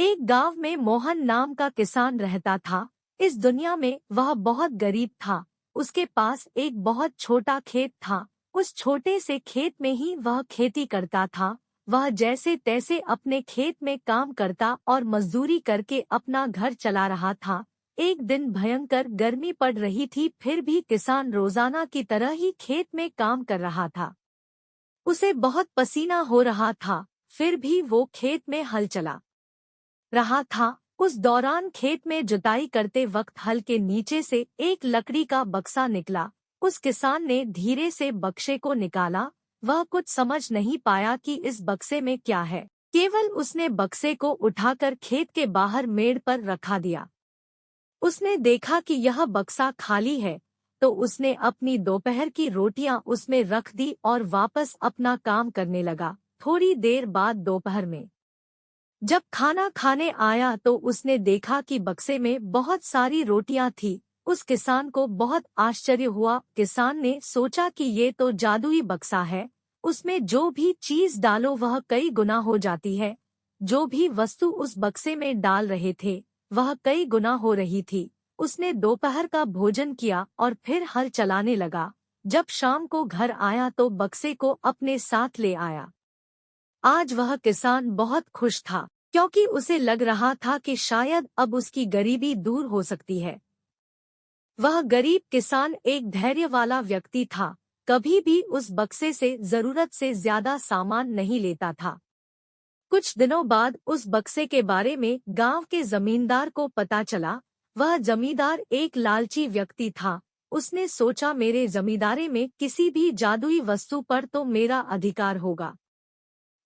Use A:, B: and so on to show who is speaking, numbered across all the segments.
A: एक गांव में मोहन नाम का किसान रहता था। इस दुनिया में वह बहुत गरीब था। उसके पास एक बहुत छोटा खेत था। उस छोटे से खेत में ही वह खेती करता था। वह जैसे तैसे अपने खेत में काम करता और मजदूरी करके अपना घर चला रहा था। एक दिन भयंकर गर्मी पड़ रही थी, फिर भी किसान रोजाना की तरह ही खेत में काम कर रहा था। उसे बहुत पसीना हो रहा था, फिर भी वो खेत में हल चला रहा था। उस दौरान खेत में जुताई करते वक्त हल के नीचे से एक लकड़ी का बक्सा निकला। उस किसान ने धीरे से बक्से को निकाला। वह कुछ समझ नहीं पाया कि इस बक्से में क्या है। केवल उसने बक्से को उठाकर खेत के बाहर मेड़ पर रखा दिया। उसने देखा कि यह बक्सा खाली है, तो उसने अपनी दोपहर की रोटियां उसमें रख दी और वापस अपना काम करने लगा। थोड़ी देर बाद दोपहर में जब खाना खाने आया तो उसने देखा कि बक्से में बहुत सारी रोटियां थी। उस किसान को बहुत आश्चर्य हुआ। किसान ने सोचा कि ये तो जादुई बक्सा है, उसमें जो भी चीज डालो वह कई गुना हो जाती है। जो भी वस्तु उस बक्से में डाल रहे थे वह कई गुना हो रही थी। उसने दोपहर का भोजन किया और फिर हल चलाने लगा। जब शाम को घर आया तो बक्से को अपने साथ ले आया। आज वह किसान बहुत खुश था, क्योंकि उसे लग रहा था कि शायद अब उसकी गरीबी दूर हो सकती है। वह गरीब किसान एक धैर्य वाला व्यक्ति था, कभी भी उस बक्से से जरूरत से ज्यादा सामान नहीं लेता था। कुछ दिनों बाद उस बक्से के बारे में गांव के जमींदार को पता चला। वह जमींदार एक लालची व्यक्ति था। उसने सोचा, मेरे जमींदारी में किसी भी जादुई वस्तु पर तो मेरा अधिकार होगा।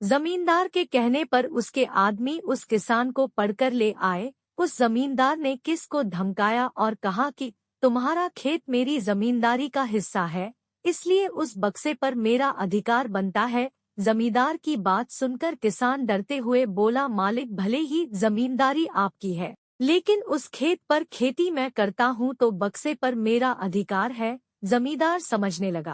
A: जमींदार के कहने पर उसके आदमी उस किसान को पकड़ ले आए। उस जमींदार ने किस को धमकाया और कहा कि तुम्हारा खेत मेरी जमींदारी का हिस्सा है, इसलिए उस बक्से पर मेरा अधिकार बनता है। जमींदार की बात सुनकर किसान डरते हुए बोला, मालिक, भले ही जमींदारी आपकी है, लेकिन उस खेत पर खेती मैं करता हूँ तो बक्से पर मेरा अधिकार है। जमींदार समझने लगा